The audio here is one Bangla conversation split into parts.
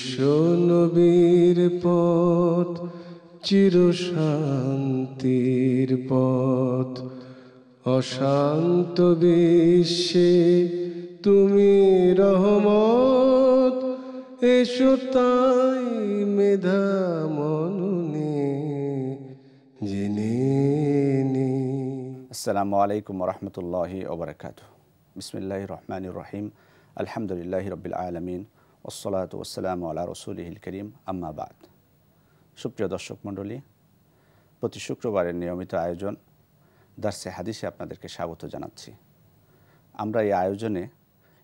বিশ্ব নবীর পথ চিরশান্তির পথ, অশান্ত বিশ্বে তুমি রহমত, এসো তাই মেধা মননে জেনে নি। আসসালামু আলাইকুম রহমতুল্লাহি ওবরাকাতুহু। বিসমিল্লাহির রহমানির রহিম। আলহামদুলিল্লাহি রব্বিল আলামিন, ওয়াসসালাতু ওয়াসসালামু আলা রাসূলিহিল কারীম, আম্মা বাদ। সুপ্রিয় দর্শক মণ্ডলী, প্রতি শুক্রবারের নিয়মিত আয়োজন দারসে হাদিসে আপনাদেরকে স্বাগত জানাচ্ছি। আমরা এই আয়োজনে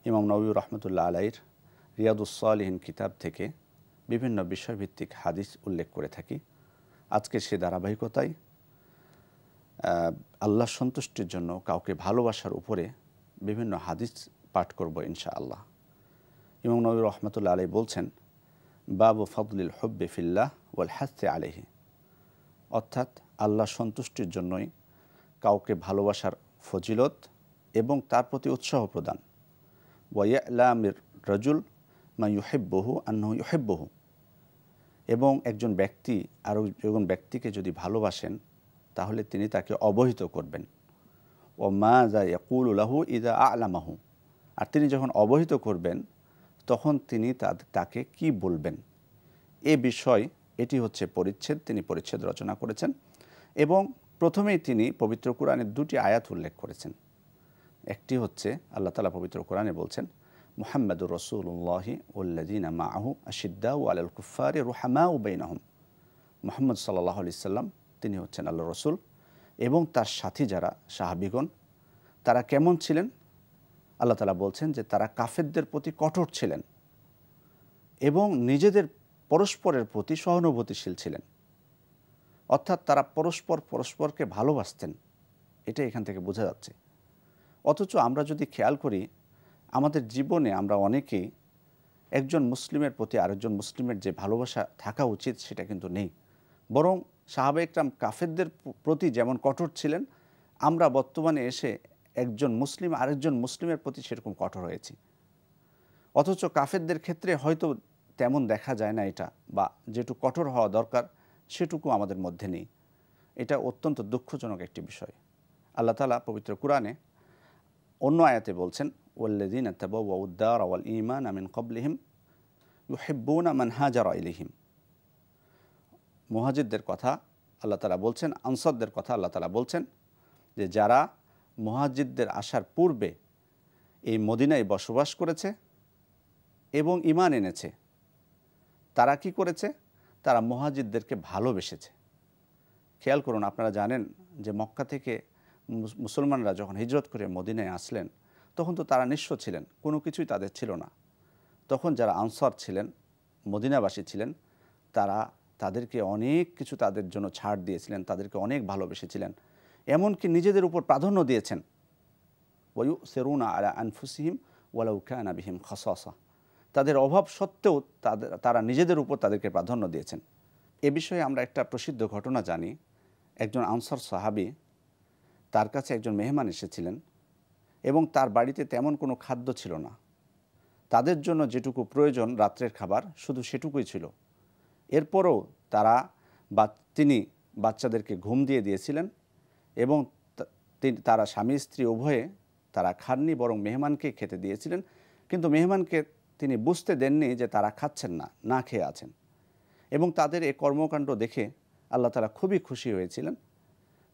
ইমাম নবী রহমতুল্লাহ আলাইহির রিয়াদুস সালিহিন কিতাব থেকে বিভিন্ন বিষয়ভিত্তিক হাদিস উল্লেখ করে থাকি। আজকে সে ধারাবাহিকতায় আল্লাহর সন্তুষ্টির জন্য কাউকে ভালোবাসার উপরে বিভিন্ন হাদিস পাঠ করব ইনশাআল্লাহ। ইমাম নবী রহমতুল্লাহ আলাইহি বলছেন, বাবু ফদলিল হুব্বি ফিল্লাহ ওয়াল হাসি আলাইহি, অর্থাৎ আল্লাহর সন্তুষ্টির জন্যই কাউকে ভালোবাসার ফজিলত এবং তার প্রতি উৎসাহ প্রদান। ওয়াইলামির রাজুল মা ইউহিব্বুহু আন্নাহু ইউহিব্বুহু, এবং একজন ব্যক্তি আরও একজন ব্যক্তিকে যদি ভালোবাসেন তাহলে তিনি তাকে অবহিত করবেন। ও মা যা ইয়াকুলু লাহু ইদা আ'লামাহু, আর তিনি যখন অবহিত করবেন তখন তিনি তাকে কি বলবেন, এ বিষয় এটি হচ্ছে পরিচ্ছেদ। তিনি পরিচ্ছেদ রচনা করেছেন এবং প্রথমেই তিনি পবিত্র কোরআনের দুটি আয়াত উল্লেখ করেছেন। একটি হচ্ছে আল্লাহ তাআলা পবিত্র কোরআনে বলছেন, মুহাম্মাদুর রাসূলুল্লাহি ওয়াল্লাযীনা মাআহু আশিদ্দাউ আলাল কুফফারি রুহামাউ বাইনাহুম। মুহাম্মদ সাল্লাল্লাহু আলাইহি সাল্লাম তিনি হচ্ছেন আল্লাহর রসুল এবং তার সাথী যারা সাহাবীগণ তারা কেমন ছিলেন? আল্লাহ তাআলা বলছেন যে তারা কাফেরদের প্রতি কঠোর ছিলেন এবং নিজেদের পরস্পরের প্রতি সহানুভূতিশীল ছিলেন, অর্থাৎ তারা পরস্পরকে ভালোবাসতেন। এটা এখান থেকে বোঝা যাচ্ছে। অথচ আমরা যদি খেয়াল করি আমাদের জীবনে আমরা অনেকেই একজন মুসলিমের প্রতি আরেকজন মুসলিমের যে ভালোবাসা থাকা উচিত সেটা কিন্তু নেই। বরং সাহাবায়ে কেরাম কাফেরদের প্রতি যেমন কঠোর ছিলেন, আমরা বর্তমানে এসে একজন মুসলিম আরেকজন মুসলিমের প্রতি সেরকম কঠোর হয়েছি। অথচ কাফেরদের ক্ষেত্রে হয়তো তেমন দেখা যায় না এটা, বা যেটুকু কঠোর হওয়া দরকার সেটুকু আমাদের মধ্যে নেই। এটা অত্যন্ত দুঃখজনক একটি বিষয়। আল্লাহ তাআলা পবিত্র কোরআনে অন্য আয়াতে বলছেন, ওয়াল্লাযীনা তাবাওয়াউদ দারা ওয়াল ঈমানা মিন ক্বাবলিহিম ইউহিব্বুনা মান হাজারা ইলাইহিম। মুহাজিরদের কথা আল্লাহ তাআলা বলছেন, আনসারদের কথা আল্লাহ তাআলা বলছেন যে যারা মুহাজিরদের আসার পূর্বে এই মদিনায় বসবাস করেছে এবং ঈমান এনেছে, তারা কি করেছে? তারা মুহাজিরদেরকে ভালোবেসেছে। খেয়াল করুন, আপনারা জানেন যে মক্কা থেকে মুসলমানরা যখন হিজরত করে মদিনায় আসলেন তখন তো তারা নিঃস্ব ছিলেন, কোনো কিছুই তাদের ছিল না। তখন যারা আনসার ছিলেন, মদিনাবাসী ছিলেন, তারা তাদেরকে অনেক কিছু তাদের জন্য ছাড় দিয়েছিলেন, তাদেরকে অনেক ভালোবেসেছিলেন, এমনকি নিজেদের উপর প্রাধান্য দিয়েছেন। ওয়ায়ুসিরুনা আলা আনফুসিহিম ওয়ালাউ কানা বিহিম খাসাসা, তাদের অভাব সত্ত্বেও তারা নিজেদের উপর তাদেরকে প্রাধান্য দিয়েছেন। এ বিষয়ে আমরা একটা প্রসিদ্ধ ঘটনা জানি। একজন আনসার সাহাবী, তার কাছে একজন মেহমান এসেছিলেন এবং তার বাড়িতে তেমন কোনো খাদ্য ছিল না। তাদের জন্য যেটুকু প্রয়োজন রাত্রের খাবার শুধু সেটুকুই ছিল। এরপরও তিনি বাচ্চাদেরকে ঘুম দিয়ে দিয়েছিলেন এবং তারা স্বামী স্ত্রী উভয়ে তারা খাননি, বরং মেহমানকে খেতে দিয়েছিলেন। কিন্তু মেহমানকে তিনি বুঝতে দেননি যে তারা খাচ্ছেন না, না খেয়ে আছেন। এবং তাদের এই কর্মকাণ্ড দেখে আল্লাহ তাআলা খুবই খুশি হয়েছিলেন।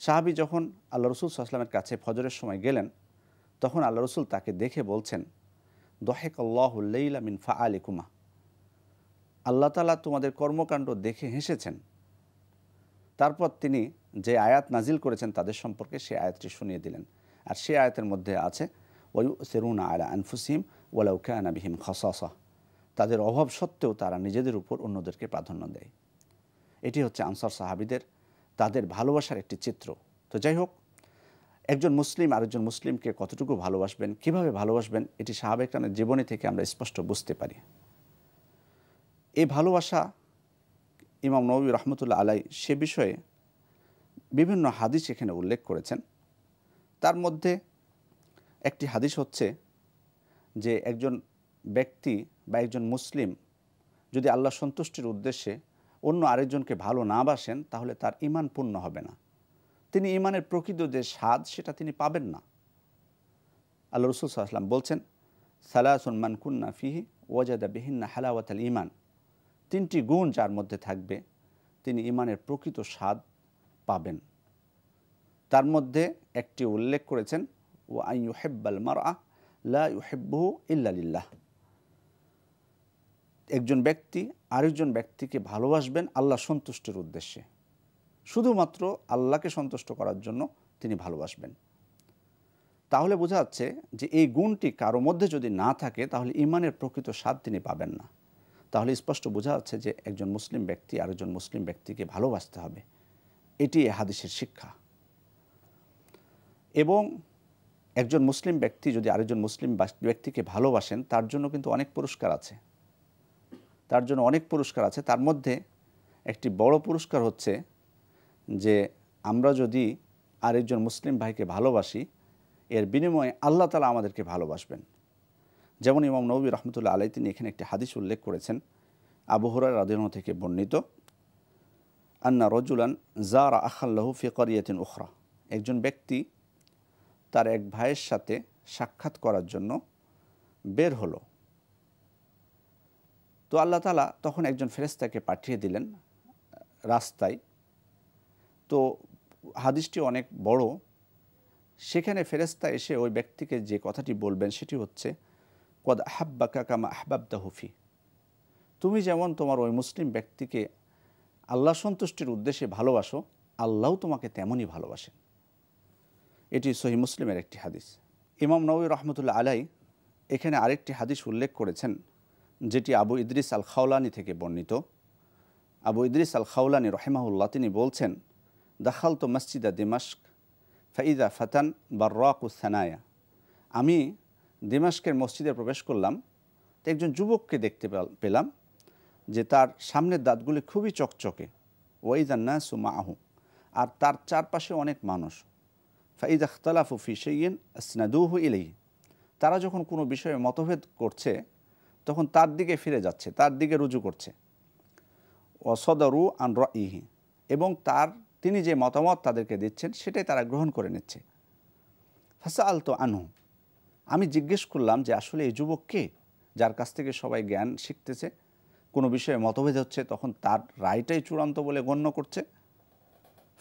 সাহাবী যখন আল্লাহ রসুল সাল্লাল্লাহু আলাইহি ওয়াসাল্লামের কাছে ফজরের সময় গেলেন তখন আল্লাহ রসুল তাকে দেখে বলছেন, দহিকাল্লাহুল লাইলা মিন ফাআলিকুমা, আল্লাহ তাআলা তোমাদের কর্মকাণ্ড দেখে হেসেছেন। তারপর তিনি যে আয়াত নাজিল করেছেন তাদের সম্পর্কে সে আয়াতটি শুনিয়ে দিলেন। আর সে আয়াতের মধ্যে আছে, ওয়ায়ুসিরুনা আলা আনফুসিহিম ওয়ালাউ কানা বিহিম খাসাসা, তাদের অভাব সত্ত্বেও তারা নিজেদের উপর অন্যদেরকে প্রাধান্য দেয়। এটি হচ্ছে আনসার সাহাবীদের তাদের ভালোবাসার একটি চিত্র। তো যাই হোক, একজন মুসলিম আরেকজন মুসলিমকে কতটুকু ভালোবাসবেন, কিভাবে ভালোবাসবেন, এটি সাহাবায়ে কেরামের জীবনী থেকে আমরা স্পষ্ট বুঝতে পারি। এই ভালোবাসা ইমাম নবী রহমতুল্লাহ আলাইহি সে বিষয়ে বিভিন্ন হাদিস এখানে উল্লেখ করেছেন। তার মধ্যে একটি হাদিস হচ্ছে যে একজন ব্যক্তি বা একজন মুসলিম যদি আল্লাহ সন্তুষ্টির উদ্দেশ্যে অন্য আরেকজনকে ভালো না বাসেন, তাহলে তার ঈমান পূর্ণ হবে না। তিনি ঈমানের প্রকৃত যে স্বাদ সেটা তিনি পাবেন না। আল্লাহ রাসূল সাল্লাল্লাহু আলাইহি ওয়াসাল্লাম বলছেন, সালাসুন মান কুন্না ফিহি ওয়াজাদা বিহিন্না হালাওয়াতাল ঈমান। 3টি গুণ যার মধ্যে থাকবে তিনি ঈমানের প্রকৃত স্বাদ পাবেন। তার মধ্যে একটি উল্লেখ করেছেন, ওয়া আন ইউহিব্বাল মারআ লা ইউহিব্বুহু ইল্লা লিল্লাহ। একজন ব্যক্তি আরেকজন ব্যক্তিকে ভালোবাসবেন আল্লাহ সন্তুষ্টির উদ্দেশ্যে, শুধুমাত্র আল্লাহকে সন্তুষ্ট করার জন্য তিনি ভালোবাসবেন। তাহলে বোঝা যাচ্ছে যে এই গুণটি কারো মধ্যে যদি না থাকে তাহলে ঈমানের প্রকৃত স্বাদ তিনি পাবেন না। তাহলে স্পষ্ট বোঝা যাচ্ছে যে একজন মুসলিম ব্যক্তি আরেকজন মুসলিম ব্যক্তিকে ভালোবাসতে হবে, এটি এই হাদিসের শিক্ষা। এবং একজন মুসলিম ব্যক্তি যদি আরেকজন মুসলিম ব্যক্তিকে ভালোবাসেন, তার জন্য কিন্তু অনেক পুরস্কার আছে, তার জন্য অনেক পুরস্কার আছে। তার মধ্যে একটি বড় পুরস্কার হচ্ছে যে আমরা যদি আরেকজন মুসলিম ভাইকে ভালোবাসি, এর বিনিময়ে আল্লাহ তাআলা আমাদেরকে ভালোবাসবেন। যেমন ইমাম নববী রাহমাতুল্লাহ আলাইহি তিনি এখানে একটি হাদিস উল্লেখ করেছেন, আবু হুরায়রা রাদিয়াল্লাহু থেকে বর্ণিত, আন্না রাজুলান যারা আখাল্লাহু ফি ক্বরিয়াতিন উখরা। একজন ব্যক্তি তার এক ভাইয়ের সাথে সাক্ষাৎ করার জন্য বের হলো। তো আল্লাহ তাআলা তখন একজন ফেরেশতাকে পাঠিয়ে দিলেন রাস্তায়। তো হাদিসটি অনেক বড়। সেখানে ফেরেশতা এসে ওই ব্যক্তিকে যে কথাটি বলবেন সেটি হচ্ছে, কদ আহাব্বাকা কামা আহবাবতাহু ফি। তুমি যেমন তোমার ওই মুসলিম ব্যক্তিকে আল্লাহ সন্তুষ্টির উদ্দেশ্যে ভালোবাসো, আল্লাহও তোমাকে তেমনই ভালোবাসেন। এটি সহিহ মুসলিমের একটি হাদিস। ইমাম নববী রাহমাতুল্লাহ আলাইহি এখানে আরেকটি হাদিস উল্লেখ করেছেন, যেটি আবু ইদ্রিস আল খাওলানি থেকে বর্ণিত। আবু ইদ্রিস আল খাওলানি রহিমাহুল্লাহ তিনি বলছেন, দাখালতু মসজিদা দিমাশক ফাইদা ফাতান বাররাকুস সানায়া। আমি দিমাশকের মসজিদে প্রবেশ করলাম, তো একজন যুবককে দেখতে পেলাম যে তার সামনের দাঁতগুলি খুবই চকচকে। ওয়াইদান নাসু মাআহু, আর তার চারপাশে অনেক মানুষ। ফাইদা ইখতালাফু ফি শাইইন আসনাদুহু ইলাইহি, তারা যখন কোনো বিষয়ে মতভেদ করছে তখন তার দিকে ফিরে যাচ্ছে, তার দিকে রুজু করছে। ওয়াসাদারু আন রাইহি, এবং তিনি যে মতামত তাদেরকে দিচ্ছেন সেটাই তারা গ্রহণ করে নিচ্ছে। ফাসআলতু আনহু, আমি জিজ্ঞেস করলাম যে আসলে এই যুবক কে, যার কাছ থেকে সবাই জ্ঞান শিখতেছে, কোনো বিষয়ে মতভেদ হচ্ছে তখন তার রায়টাই চূড়ান্ত বলে গণ্য করছে।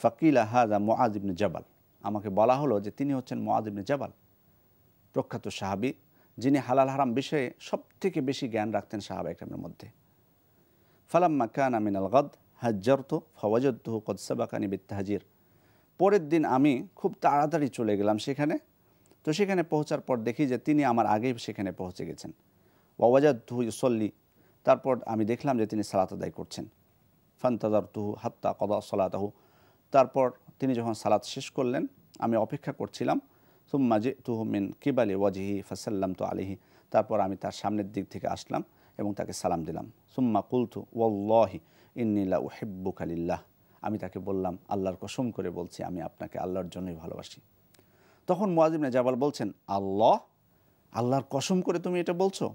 ফাকিলা হাযা মুআয ইবনে জাবাল, আমাকে বলা হলো যে তিনি হচ্ছেন মুআয ইবনে জাবাল, প্রখ্যাত সাহাবী, যিনি হালাল হারাম বিষয়ে সবথেকে বেশি জ্ঞান রাখতেন সাহাবা ইকরামের মধ্যে। ফালাম্মা কানা মিনাল গাদ হাজ্জারতু ফাওয়াজাদতুহু ক্বাদ সাবাকানি বিত্তাহজির। পরের দিন আমি খুব তাড়াতাড়ি চলে গেলাম সেখানে। তো সেখানে পৌঁছার পর দেখি যে তিনি আমার আগেই সেখানে পৌঁছে গেছেন। ওয়াজাদতুহু ইউসাল্লি, তারপর আমি দেখলাম যে তিনি সালাত আদায় করছেন। ফান্তাযারতুহু হাত্তা ক্বাদা সালাতাহু, তারপর তিনি যখন সালাত শেষ করলেন আমি অপেক্ষা করছিলাম। সুম্মা জিতুহু মিন কিবালি ওয়াজহি ফাসাল্লামতু আলাইহি, তারপর আমি তার সামনের দিক থেকে আসলাম এবং তাকে সালাম দিলাম। সুম্মা কুলতু ওয়াল্লাহি ইন্নী লা উহিব্বুকা লিল্লাহ, আমি তাকে বললাম আল্লাহর কসম করে বলছি আমি আপনাকে আল্লাহর জন্যই ভালোবাসি। তখন মুআয ইবনে জাবাল বলছেন, আল্লাহর কসম করে তুমি এটা বলছো?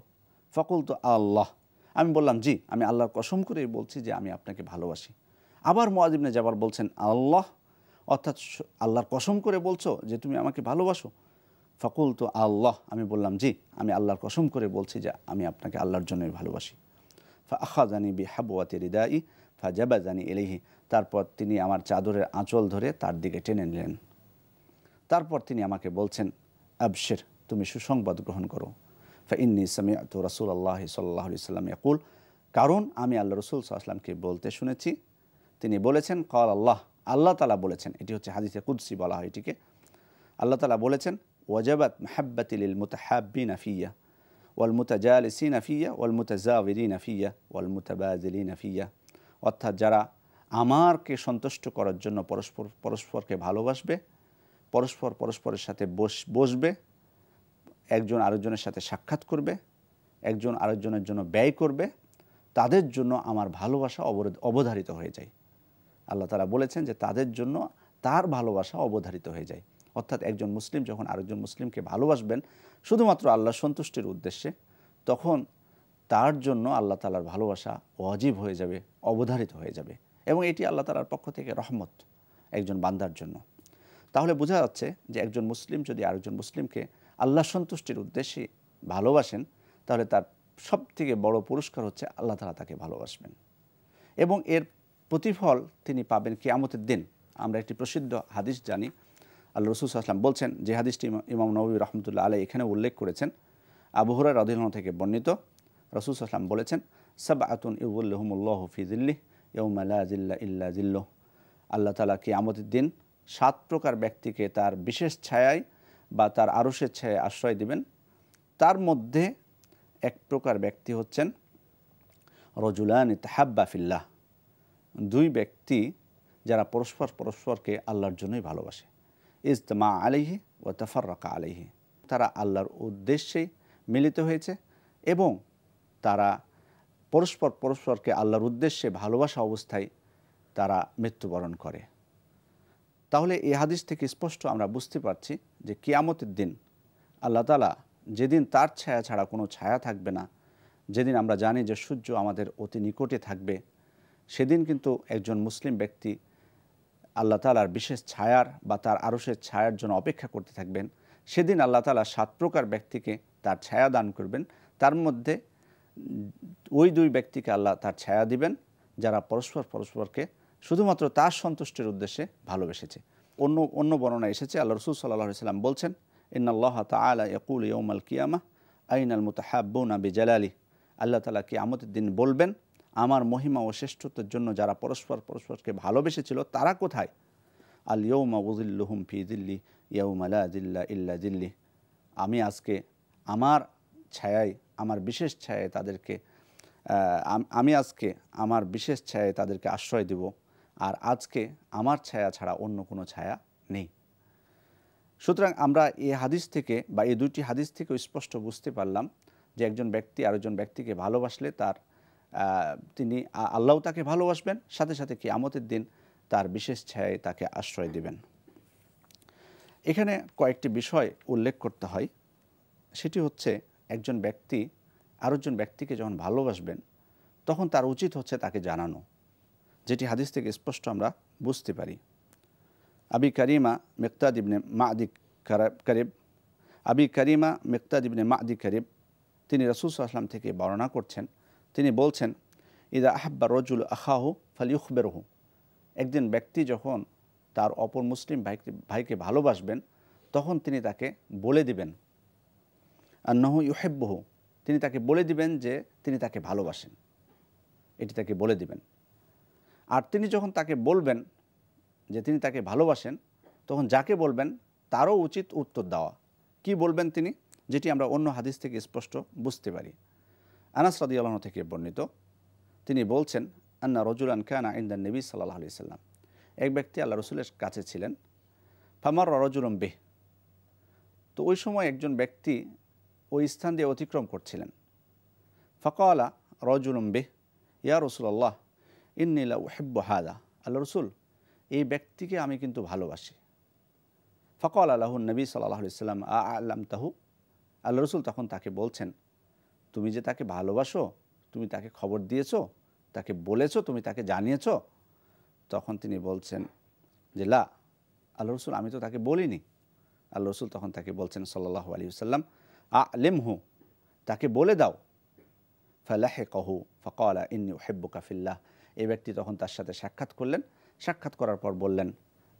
ফাকুলতু আল্লাহ, আমি বললাম জি, আমি আল্লাহর কসম করেই বলছি যে আমি আপনাকে ভালোবাসি। আবার মুআয ইবনে জাবাল বলছেন, আল্লাহ, অর্থাৎ আল্লাহর কসম করে বলছো যে তুমি আমাকে ভালোবাসো? ফাকুলতু আল্লাহ, আমি বললাম জি, আমি আল্লাহর কসম করে বলছি যে আমি আপনাকে আল্লাহর জন্যই ভালোবাসি। ফাআখাযানি বিহাবওয়াতি রিদাই ফাজাবাযানি ইলাইহি, তারপর তিনি আমার চাদরের আঁচল ধরে তার দিকে টেনে নিলেন। তারপর তিনি আমাকে বলছেন, আবশির, তুমি সুসংবাদ গ্রহণ করো। ফাইন্নী সামিআতু রাসূলুল্লাহ সাল্লাল্লাহু আলাইহি ওয়াসাল্লাম ইয়াকুল, কারণ আমি আল্লাহ রাসূল সাল্লাল্লাহু আলাইহি ওয়াসাল্লামকে বলতে শুনেছি, তিনি বলেছেন, ক্বাল আল্লাহ তাআলা বলেছেন, এটি হচ্ছে হাদিসে কুদসি বলা হয় এটিকে। আল্লাহ তাআলা বলেছেন, ওয়াজাবাত মাহাব্বাতি লিল মুতাহাব্বিনা ফিয়া ওয়াল মুতাজালিসিনা ফিয়া ওয়াল মুতাজাওয়িরিনা ফিয়া ওয়াল মুতাবাযিলিনা ফিয়া, অর্থাৎ যারা আমারকে সন্তুষ্ট করার জন্য পরস্পরকে ভালোবাসবে, পরস্পরের সাথে বসবে, একজন আরেকজনের সাথে সাক্ষাৎ করবে, একজন আরেকজনের জন্য ব্যয় করবে, তাদের জন্য আমার ভালোবাসা অবধারিত হয়ে যায়। আল্লাহ তাআলা বলেছেন যে তাদের জন্য তার ভালোবাসা অবধারিত হয়ে যায়। অর্থাৎ একজন মুসলিম যখন আরেকজন মুসলিমকে ভালোবাসবেন শুধুমাত্র আল্লাহর সন্তুষ্টির উদ্দেশ্যে, তখন তার জন্য আল্লাহ তাআলার ভালোবাসা ওয়াজিব হয়ে যাবে, অবধারিত হয়ে যাবে, এবং এটি আল্লাহ তাআলার পক্ষ থেকে রহমত একজন বান্দার জন্য। তাহলে বোঝা যাচ্ছে যে একজন মুসলিম যদি আরেকজন মুসলিমকে আল্লাহ সন্তুষ্টির উদ্দেশ্যে ভালোবাসেন, তাহলে তার সবথেকে বড় পুরস্কার হচ্ছে আল্লাহ তাআলা তাকে ভালোবাসবেন, এবং এর প্রতিফল তিনি পাবেন কিয়ামতের দিন। আমরা একটি প্রসিদ্ধ হাদিস জানি, আল্লাহ রাসূল সাল্লাল্লাহু আলাইহি ওয়াসাল্লাম বলছেন, যে হাদিসটি ইমাম নববী রাহমাতুল্লাহ আলাইহি এখানে উল্লেখ করেছেন, আবু হুরায়রা রাদিয়াল্লাহু আনহু থেকে বর্ণিত, রাসূল সাল্লাল্লাহু আলাইহি ওয়াসাল্লাম বলেছেন, সাবআতুন ইউযিল্লুহুমুল্লাহু ফি যিল্লিহি ইয়াওমা লা যিল্লা ইল্লা যিল্লুহ। আল্লাহ তাআলা কিয়ামতের দিন 7 প্রকার ব্যক্তিকে তার বিশেষ ছায়ায় বা তার আরশের ছায়ায় আশ্রয় দিবেন। তার মধ্যে এক প্রকার ব্যক্তি হচ্ছেন রজুলানি তাহাব্বা ফিল্লাহ, 2 ব্যক্তি যারা পরস্পরকে আল্লাহর জন্যই ভালোবাসে। ইজতামা আলাইহি ওয়া তাফাররাকা আলাইহি, তারা আল্লাহর উদ্দেশ্যেই মিলিত হয়েছে এবং তারা পরস্পরকে আল্লাহর উদ্দেশ্যে ভালোবাসা অবস্থায় তারা মৃত্যুবরণ করে। তাহলে এই হাদিস থেকে স্পষ্ট আমরা বুঝতে পারছি যে কিয়ামতের দিন আল্লাহ তাআলা যেদিন তার ছায়া ছাড়া কোনো ছায়া থাকবে না, যেদিন আমরা জানি যে সূর্য আমাদের অতি নিকটে থাকবে, সেদিন কিন্তু একজন মুসলিম ব্যক্তি আল্লাহ তাআলার বিশেষ ছায়ার বা তার আরশের ছায়ার জন্য অপেক্ষা করতে থাকবেন। সেদিন আল্লাহ তাআলা 7 প্রকার ব্যক্তিকে তার ছায়া দান করবেন। তার মধ্যে ওই 2 ব্যক্তিকে আল্লাহ তার ছায়া দিবেন যারা পরস্পরকে শুধুমাত্র তার সন্তুষ্টির উদ্দেশ্যে ভালোবেসেছে। অন্য বর্ণনা এসেছে, আল্লাহ রাসূল সাল্লাল্লাহু আলাইহি ওয়াসাল্লাম বলছেন, ইন্নাল্লাহা তাআলা ইয়াকুলু ইয়াউমাল কিয়ামাহ আইনাল মুতাহাব্বুনা বিজালালিহি। আল্লাহ তাআলা কিয়ামতের দিন বলবেন, আমার মহিমা ও শ্রেষ্ঠত্বের জন্য যারা পরস্পরকে ভালোবেসেছিল তারা কোথায়? আল ইয়াউমা উযিল্লুহুম ফি যিল্লি ইয়াউমা লা যিল্লা ইল্লা যিল্লি। আমি আজকে আমার ছায়ায়, আমার বিশেষ ছায়ায় তাদেরকে আশ্রয় দেব, আর আজকে আমার ছায়া ছাড়া অন্য কোনো ছায়া নেই। সুতরাং আমরা এই হাদিস থেকে বা এই 2টি হাদিস থেকে স্পষ্ট বুঝতে পারলাম যে একজন ব্যক্তি আরেকজন ব্যক্তিকে ভালোবাসলে তিনি আল্লাহও তাকে ভালোবাসবেন, সাথে সাথে কিয়ামতের দিন তার বিশেষ ছায়ায় তাকে আশ্রয় দিবেন। এখানে কয়েকটি বিষয় উল্লেখ করতে হয়। সেটি হচ্ছে, একজন ব্যক্তি আরেকজন ব্যক্তিকে যখন ভালোবাসবেন তখন তার উচিত হচ্ছে তাকে জানানো, যেটি হাদিস থেকে স্পষ্ট আমরা বুঝতে পারি। আবি কারিমা মিকদাদ ইবনে মাদি কারিব তিনি রাসূল সাল্লাল্লাহু আলাইহি ওয়াসাল্লাম থেকে বর্ণনা করছেন, তিনি বলছেন, ইদা আহাব্বা রজুল আখাহু ফালিয়ুখবিরহু। একজন ব্যক্তি যখন তার অপর মুসলিম ভাইকে ভালোবাসবেন তখন তিনি তাকে বলে দিবেন, আন্নাহু ইউহিব্বুহু, তিনি তাকে বলে দিবেন যে তিনি তাকে ভালোবাসেন, এটি তাকে বলে দিবেন। আর তিনি যখন তাকে বলবেন যে তিনি তাকে ভালোবাসেন, তখন যাকে বলবেন তারও উচিত উত্তর দেওয়া। কি বলবেন তিনি, যেটি আমরা অন্য হাদিস থেকে স্পষ্ট বুঝতে পারি। আনাস রাদিয়াল্লাহু আনহু থেকে বর্ণিত, তিনি বলছেন, আন্না রজুলান কানা ইনদান নবী সাল্লাল্লাহু আলাইহি সাল্লাম, এক ব্যক্তি আল্লাহ রাসূলের কাছে ছিলেন, ফামার রজুলুম বিহ, তো ওই সময় একজন ব্যক্তি ওই স্থান দিয়ে অতিক্রম করছিলেন। ফাকালা রজুলুম বিহ ইয়া রাসূলুল্লাহ ইন্নী লা উহিব্বু হাযা, আল্লাহ রাসূল এই ব্যক্তিকে আমি কিন্তু ভালোবাসি। ফাকালা লাহু নবী সাল্লাল্লাহু আলাইহি সাল্লাম আ'লামতাহু, আল্লাহ রাসূল তখন তাকে বলছেন, তুমি যে তাকে ভালোবাসো, তুমি তাকে খবর দিয়েছো, তাকে বলেছো, তুমি তাকে জানিয়েছো? তখন তিনি বলছেন যে লা, আল্লাহ রাসূল আমি তো তাকে বলিনি। আল্লাহ রাসূল তখন তাকে বলছেন সাল্লাল্লাহু আলাইহি ওয়াসাল্লাম, আ'লিমহু, তাকে বলে দাও। ফালাহিকাহু ফাকালা ইন্নী উহিব্বুকা ফিল্লাহ, এই ব্যক্তি তখন তার সাথে সাক্ষাৎ করলেন। সাক্ষাৎ করার পর বললেন,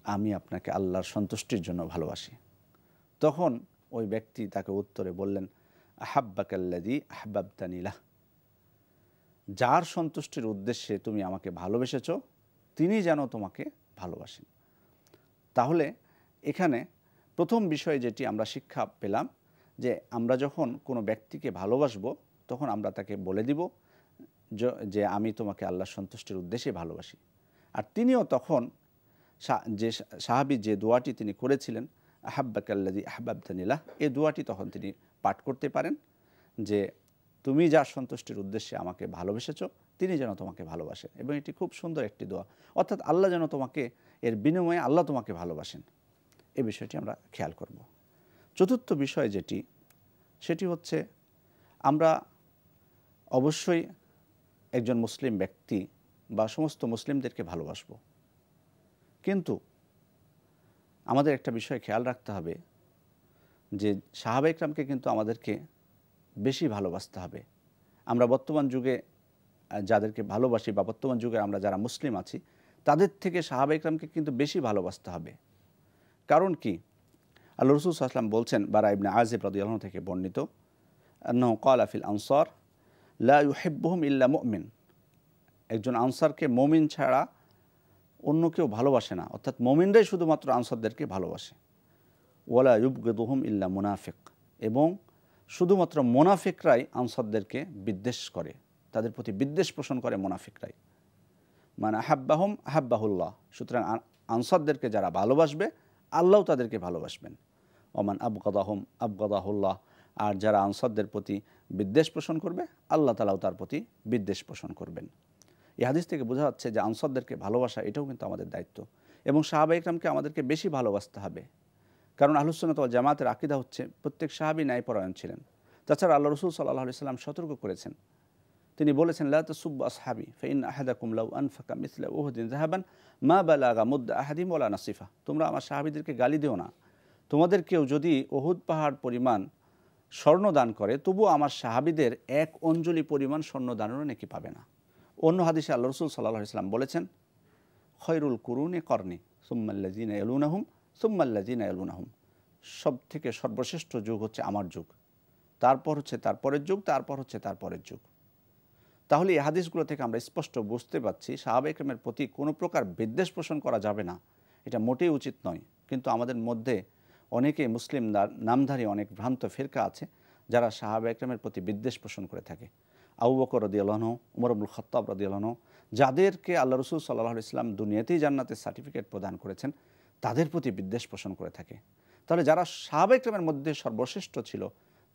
আমি আপনাকে আল্লাহর সন্তুষ্টির জন্য ভালোবাসি। তখন ওই ব্যক্তি তাকে উত্তরে বললেন, আহাব্বাকাল্লাযী আহবাবতানি লাহ, যার সন্তুষ্টির উদ্দেশ্যে তুমি আমাকে ভালোবেসেছো তিনি যেন তোমাকে ভালোবাসেন। তাহলে এখানে প্রথম বিষয় যেটি আমরা শিক্ষা পেলাম, যে আমরা যখন কোনো ব্যক্তিকে ভালোবাসবো তখন আমরা তাকে বলে দিব যে আমি তোমাকে আল্লাহর সন্তুষ্টির উদ্দেশ্যে ভালোবাসি। আর তিনিও তখন যে সাহাবী যে দোয়াটি তিনি করেছিলেন, আহাব্বাকাল্লাযী আহবাবতানি লাহ, এই দোয়াটি তখন তিনি পাঠ করতে পারেন, যে তুমি যার সন্তুষ্টির উদ্দেশ্যে আমাকে ভালোবেসেছো তিনি যেন তোমাকে ভালোবাসেন। এবং এটি খুব সুন্দর একটি দোয়া, অর্থাৎ আল্লাহ যেন তোমাকে, এর বিনিময়ে আল্লাহ তোমাকে ভালোবাসেন, এই বিষয়টি আমরা খেয়াল করব। চতুর্থ বিষয় যেটি, সেটি হচ্ছে আমরা অবশ্যই একজন মুসলিম ব্যক্তি বা সমস্ত মুসলিমদেরকে ভালোবাসবো, কিন্তু আমাদের একটা বিষয় খেয়াল রাখতে হবে যে সাহাবা ইকরামকে কিন্তু আমাদেরকে বেশি ভালোবাসতে হবে। আমরা বর্তমান যুগে যাদেরকে ভালোবাসি বা বর্তমান যুগে আমরা যারা মুসলিম আছি তাদের থেকে সাহাবা ইকরামকে কিন্তু বেশি ভালোবাসতে হবে। কারণ কি, আল্লাহ রাসূল সাল্লাল্লাহু আলাইহি ওয়াসাল্লাম বলছেন, বারা ইবনে আযিব রাদিয়াল্লাহু আনহু থেকে বর্ণিত, আন্নাহু ক্বালা ফিল আনসার লা ইউহিব্বুহুম ইল্লা মুমিন, একজন আনসারকে মুমিন ছাড়া অন্য কেউ ভালোবাসে না, অর্থাৎ মুমিনরাই শুধুমাত্র আনসারদেরকে ভালোবাসে। ওয়ালা ইউবগিদুহুম ইল্লা মুনাফিক, এবং শুধুমাত্র মুনাফিকরাই আনসারদেরকে বিদ্বেষ করে, তাদের প্রতি বিদ্বেষ পোষণ করে মুনাফিকরাই। মানে আহাব্বাহুম আহাব্বাহুল্লাহ, সুতরাং আনসারদেরকে যারা ভালোবাসবে আল্লাহও তাদেরকে ভালোবাসবেন। ওমান আবগাদাহুম আবগাদাহুল্লাহ, আর যারা আনসারদের প্রতি বিদ্বেষ পোষণ করবে আল্লাহ তাআলাও তার প্রতি বিদ্বেষ পোষণ করবেন। এই হাদিস থেকে বোঝা যাচ্ছে যে আনসারদেরকে ভালোবাসা এটাও কিন্তু আমাদের দায়িত্ব, এবং সাহাবা ইকরামকে আমাদেরকে বেশি ভালোবাসতে হবে। কারণ আহলুস সুন্নাত ওয়াল জামাতের আকীদা হচ্ছে প্রত্যেক সাহাবী ন্যায়পরায়ণ ছিলেন। তাছাড়া আল্লাহ রাসূল সাল্লাল্লাহু আলাইহি ওয়াসাল্লাম সতর্ক করেছেন, তিনি বলেছেন, লা তাসুব্বু আসহাবি ফাইন্না আহাদাকুম লাউ আনফাকা মিসলা উহুদিন যাহাবান মা বালাগা মুদ্দা আহাদিম ওয়ালা নাসিফা, তোমরা আমার সাহাবীদেরকে গালি দিও না, তোমাদের কেউ যদি উহুদ পাহাড় পরিমাণ স্বর্ণ দান করে তবুও আমার সাহাবীদের এক অঞ্জলি পরিমাণ স্বর্ণ দানেরও নেকি পাবে না। অন্য হাদিসে আল্লাহ রাসূল সাল্লাল্লাহু আলাইহি ওয়াসাল্লাম বলেছেন, খয়রুল কুরুনি করনি সুম্মাল্লাযিনা ইয়ালুনাহুম সুম্মাল্লাযিনা ইয়ালুনাহুম, সব থেকে সর্বশ্রেষ্ঠ যুগ হচ্ছে আমার যুগ, তারপর হচ্ছে তারপরের যুগ, তারপর হচ্ছে তারপরের যুগ। তাহলে এই হাদিসগুলো থেকে আমরা স্পষ্ট বুঝতে পারছি সাহাবা ইকরামের প্রতি কোনো প্রকার বিদ্বেষ পোষণ করা যাবে না, এটা মোটেই উচিত নয়। কিন্তু আমাদের মধ্যে অনেকে মুসলিম নামধারী অনেক ভ্রান্ত ফিরকা আছে যারা সাহাবা ইকরামের প্রতি বিদ্বেষ পোষণ করে থাকে। আবু বকর রাদিয়াল্লাহু আনহু, ওমর ইবনুল খাত্তাব রাদিয়াল্লাহু আনহু, যাদেরকে আল্লাহ রাসূল সাল্লাল্লাহু আলাইহি ওয়াসাল্লাম দুনিয়াতেই জান্নাতের সার্টিফিকেট প্রদান করেছেন, তাদের প্রতি বিদ্বেষ পোষণ করে থাকে। তাহলে যারা সাহাবা ইকরামের মধ্যে সর্বশ্রেষ্ঠ ছিল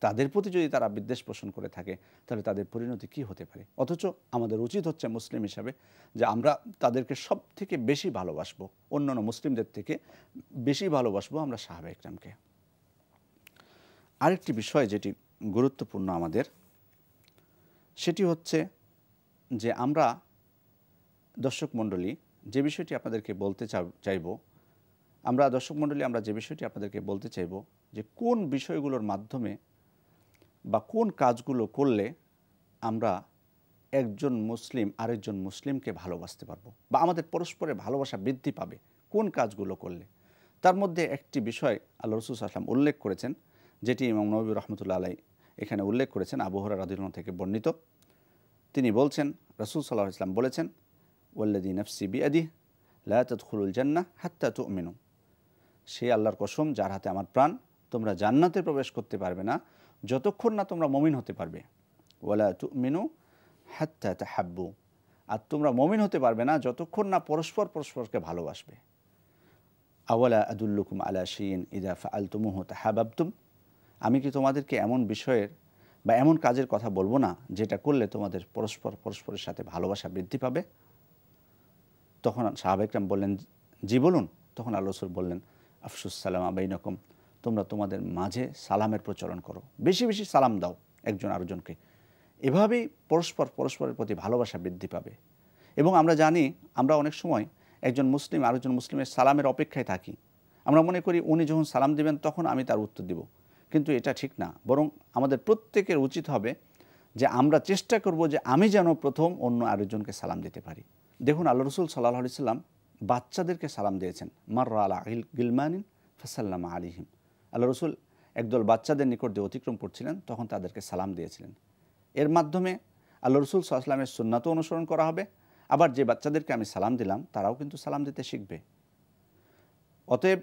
তাদের প্রতি যদি তারা বিদ্বেষ পোষণ করে থাকে তাহলে তাদের পরিণতি কী হতে পারে? অথচ আমাদের উচিত হচ্ছে মুসলিম হিসাবে যে আমরা তাদেরকে সব থেকে বেশি ভালোবাসবো, অন্যান্য মুসলিমদের থেকে বেশি ভালোবাসবো আমরা সাহাবা ইকরামকে। আরেকটি বিষয় যেটি গুরুত্বপূর্ণ আমাদের, সেটি হচ্ছে যে আমরা দর্শক মণ্ডলী যে বিষয়টি আপনাদেরকে বলতে চাইব, আমরা যে বিষয়টি আপনাদেরকে বলতে চাইব যে কোন বিষয়গুলোর মাধ্যমে বা কোন কাজগুলো করলে আমরা একজন মুসলিম আরেকজন মুসলিমকে ভালোবাসতে পারবো বা আমাদের পরস্পরের ভালোবাসা বৃদ্ধি পাবে, কোন কাজগুলো করলে। তার মধ্যে একটি বিষয় আল্লাহ রাসূল সাল্লাল্লাহু আলাইহি ওয়াসাল্লাম উল্লেখ করেছেন, যেটি ইমাম নববী রাহমাতুল্লাহ আলাইহি এখানে উল্লেখ করেছেন, আবু হুরায়রা রাদিয়াল্লাহু আনহু থেকে বর্ণিত। তিনি বলছেন, রাসূল সাল্লাল্লাহু আলাইহি ওয়াসাল্লাম বলেছেন, ওয়াল্লাযী নাফসি বিয়াদিহি লা তাদখুলুল জান্নাহ হাত্তা তুমিনু, সে আল্লাহর কসম যার হাতে আমার প্রাণ, তোমরা জান্নাতে প্রবেশ করতে পারবে না যতক্ষণ না তোমরা মুমিন হতে পারবে। ওয়ালা তুমিনু হাত্তা তাহাব্বু, আর তোমরা মুমিন হতে পারবে না যতক্ষণ না পরস্পরকে ভালোবাসবে। আওয়ালা আদুল্লুকুম আলা শাইইন ইযা ফাআলতুমুহু তাহাব্বাবতুম, আমি কি তোমাদেরকে এমন বিষয়ের বা এমন কাজের কথা বলবো না যেটা করলে তোমাদের পরস্পরের সাথে ভালোবাসা বৃদ্ধি পাবে? তখন সাহাবা ইকরাম বললেন, জি বলুন। তখন আল্লাহ রাসূল বললেন, আফশুস সালামা বাইনাকুম, তোমরা তোমাদের মাঝে সালামের প্রচলন করো, বেশি বেশি সালাম দাও একজন আরেকজনকে, এভাবেই পরস্পরের প্রতি ভালোবাসা বৃদ্ধি পাবে। এবং আমরা জানি, আমরা অনেক সময় একজন মুসলিম আরেকজন মুসলিমের সালামের অপেক্ষায় থাকি, আমরা মনে করি উনি যখন সালাম দিবেন তখন আমি তার উত্তর দিব, কিন্তু এটা ঠিক না। বরং আমাদের প্রত্যেকের উচিত হবে যে আমরা চেষ্টা করব যে আমি যেন প্রথম অন্য আরেকজনকে সালাম দিতে পারি। দেখুন, আল্লাহ রাসূল সাল্লাল্লাহু আলাইহি ওয়াসাল্লাম বাচ্চাদেরকে সালাম দিয়েছেন, মাররা আলা গিলমানিন ফাসাল্লামা আলাইহিম, আল্লাহ রাসূল একদল বাচ্চাদের নিকট দিয়ে অতিক্রম করছিলেন, তখন তাদেরকে সালাম দিয়েছিলেন। এর মাধ্যমে আল্লাহ রাসূল সাল্লাল্লাহু আলাইহি ওয়াসাল্লামের সুন্নাতও অনুসরণ করা হবে, আবার যে বাচ্চাদেরকে আমি সালাম দিলাম তারাও কিন্তু সালাম দিতে শিখবে। অতএব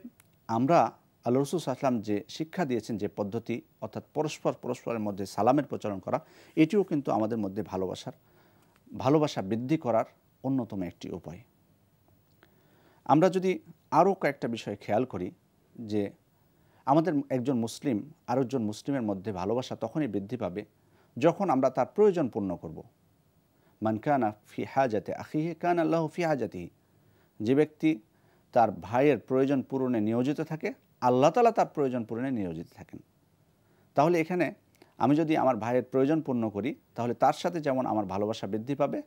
আমরা আল্লাহ রাসূল সাল্লাল্লাহু আলাইহি ওয়াসাল্লাম যে শিক্ষা দিয়েছেন, যে পদ্ধতি, অর্থাৎ পরস্পরের মধ্যে সালামের প্রচলন করা, এটিও কিন্তু আমাদের মধ্যে ভালোবাসা বৃদ্ধি করার অন্যতম একটি উপায়। আমরা যদি আরও কয়েকটা বিষয় খেয়াল করি, যে আমাদের একজন মুসলিম আরেকজন মুসলিমের মধ্যে ভালোবাসা তখনই বৃদ্ধি পাবে যখন আমরা তার প্রয়োজন পূর্ণ করব। মান কানা ফি হাজাতি আখিহি কানা আল্লাহু ফি হাজাতিহি, যে ব্যক্তি তার ভাইয়ের প্রয়োজন পূরণে নিয়োজিত থাকে, আল্লাহ তাআলা তার প্রয়োজন পূরণে নিয়োজিত থাকেন। তাহলে এখানে আমি যদি আমার ভাইয়ের প্রয়োজন পূর্ণ করি তাহলে তার সাথে যেমন আমার ভালোবাসা বৃদ্ধি পাবে,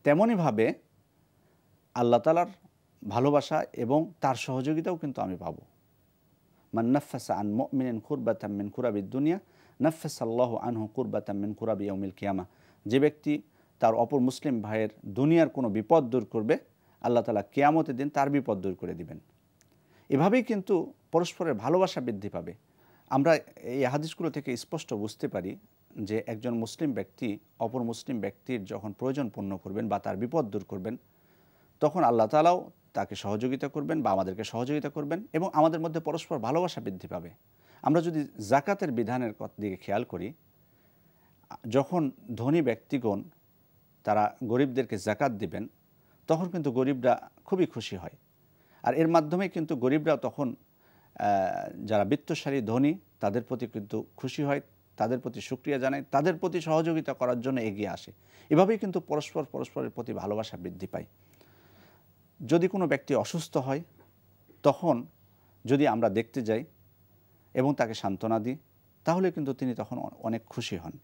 তেমনইভাবে আল্লাহ তাআলার ভালোবাসা এবং তার সহযোগিতাও কিন্তু আমি পাবো। মান নাফাসা আন মুমিনিন কুরবাতাম মিন কুরাবিদ দুনিয়া নাফাসাল্লাহু আনহু কুরবাতাম মিন কুরাবি ইয়াউমিল কিয়ামাহ। যে ব্যক্তি তার অপর মুসলিম ভাইয়ের দুনিয়ার কোনো বিপদ দূর করবে, আল্লাহ তাআলা কিয়ামতের দিন তার বিপদ দূর করে দিবেন। এভাবেই কিন্তু পরস্পরের ভালোবাসা বৃদ্ধি পাবে। আমরা এই হাদিসগুলো থেকে স্পষ্ট বুঝতে পারি যে একজন মুসলিম ব্যক্তি অপর মুসলিম ব্যক্তির যখন প্রয়োজন পূর্ণ করবেন বা তার বিপদ দূর করবেন, তখন আল্লাহ তাআলাও তাকে সহযোগিতা করবেন বা আমাদেরকে সহযোগিতা করবেন এবং আমাদের মধ্যে পরস্পর ভালোবাসা বৃদ্ধি পাবে। আমরা যদি যাকাতের বিধানের দিকে খেয়াল করি, যখন ধনী ব্যক্তিগণ তারা গরিবদেরকে যাকাত দিবেন, তখন কিন্তু গরিবরা খুবই খুশি হয়। আর এর মাধ্যমে কিন্তু গরিবরা তখন যারা বিত্তশালী ধনী তাদের প্রতি কিন্তু খুশি হয়, তাদের প্রতি শুকরিয়া জানায়, তাদের প্রতি সহযোগিতা করার জন্য এগিয়ে আসে। এভাবেই কিন্তু পরস্পরের প্রতি ভালোবাসা বৃদ্ধি পায়। যদি কোনো ব্যক্তি অসুস্থ হয়, তখন যদি আমরা দেখতে যাই এবং তাকে সান্ত্বনা দিই, তাহলে কিন্তু তিনি তখন অনেক খুশি হন।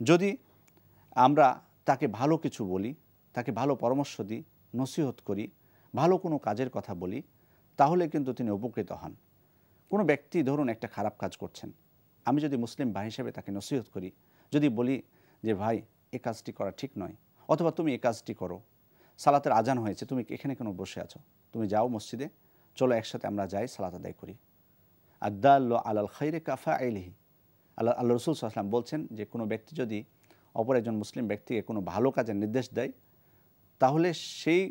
যদি আমরা তাকে ভালো কিছু বলি, তাকে ভালো পরামর্শ দিই, নসিহত করি, ভালো কোনো কাজের কথা বলি, তাহলে কিন্তু তিনি উপকৃত হন। কোনো ব্যক্তি ধরুন একটা খারাপ কাজ করছেন, আমি যদি মুসলিম ভাই হিসেবে তাকে নসিহত করি, যদি বলি যে ভাই এ কাজটি করা ঠিক নয়, অথবা তুমি এ কাজটি করো, সালাতের আজান হয়েছে, তুমি এখানে কেন বসে আছো, তুমি যাও মসজিদে, চলো একসাথে আমরা যাই সালাত আদায় করি। আদাল্লু আলাল খাইরে কাফাইলিহি। আল্লাহ রসুল সাল্লাল্লাহু আলাইহি ওয়াসাল্লাম বলছেন যে কোনো ব্যক্তি যদি অপর একজন মুসলিম ব্যক্তিকে কোনো ভালো কাজের নির্দেশ দেয়, তাহলে সেই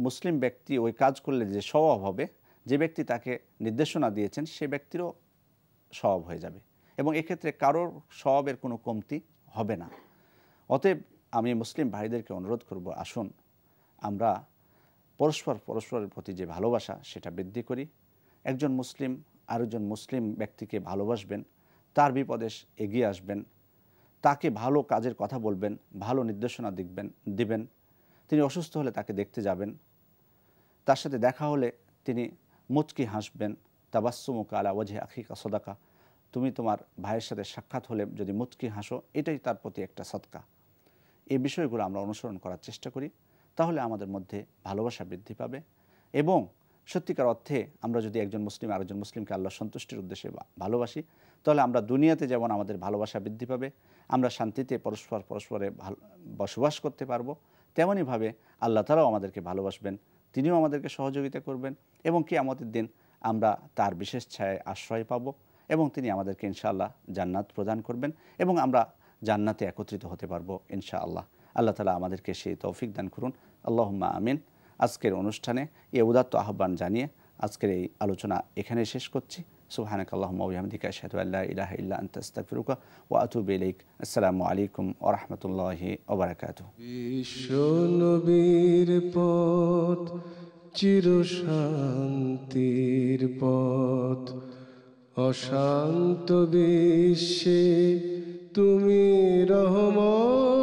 মুসলিম ব্যক্তি ওই কাজ করলে যে সওয়াব হবে, যে ব্যক্তি তাকে নির্দেশনা দিয়েছেন সে ব্যক্তিরও সওয়াব হয়ে যাবে এবং এক্ষেত্রে কারোর সওয়াবের কোনো কমতি হবে না। অতএব আমি মুসলিম ভাইদেরকে অনুরোধ করব, আসুন আমরা পরস্পরের প্রতি যে ভালোবাসা সেটা বৃদ্ধি করি। একজন মুসলিম আরেকজন মুসলিম ব্যক্তিকে ভালোবাসবেন, তার বিপদে এগিয়ে আসবেন, তাকে ভালো কাজের কথা বলবেন, ভালো নির্দেশনা দিবেন। তিনি অসুস্থ হলে তাকে দেখতে যাবেন, তার সাথে দেখা হলে তিনি মুচকি হাসবেন। তাবাসসুমুকা আলা ওয়াজহি আখিকা সাদাকা। তুমি তোমার ভাইয়ের সাথে সাক্ষাৎ হলে যদি মুচকি হাসো, এটাই তার প্রতি একটা সদকা। এই বিষয়গুলো আমরা অনুসরণ করার চেষ্টা করি, তাহলে আমাদের মধ্যে ভালোবাসা বৃদ্ধি পাবে এবং সত্যিকার অর্থে আমরা যদি একজন মুসলিম আরেকজন মুসলিমকে আল্লাহ সন্তুষ্টির উদ্দেশ্যে ভালোবাসি, তাহলে আমরা দুনিয়াতে যেমন আমাদের ভালোবাসা বৃদ্ধি পাবে, আমরা শান্তিতে পরস্পরে বসবাস করতে পারবো, তেমনইভাবে আল্লাহ তাআলাও আমাদেরকে ভালোবাসবেন, তিনিও আমাদেরকে সহযোগিতা করবেন এবং কিয়ামতের দিন আমরা তার বিশেষ ছায়ায় আশ্রয় পাব এবং তিনি আমাদেরকে ইনশাআল্লাহ জান্নাত প্রদান করবেন এবং আমরা জান্নাতে একত্রিত হতে পারবো ইনশাআল্লাহ। আল্লাহ তাআলা আমাদেরকে সেই তৌফিক দান করুন, আল্লাহুম্মা আমিন। আজকের অনুষ্ঠানে এই উদাত্ত আহ্বান জানিয়ে আজকের এই আলোচনা এখানে শেষ করছি। সুবহানাকা আল্লাহুম্মা ওয়া বিহামদিকা আশহাদু আল্লা ইলাহা ইল্লা আনতা আস্তাগফিরুকা ওয়া আতুবু ইলাইক। আসসালামু আলাইকুম ওয়া রাহমাতুল্লাহি ওয়া বারাকাতুহু। বিশ্ব নবীর পথ চিরশান্তির পথ, অশান্ত বিশ্বে তুমি রহমত।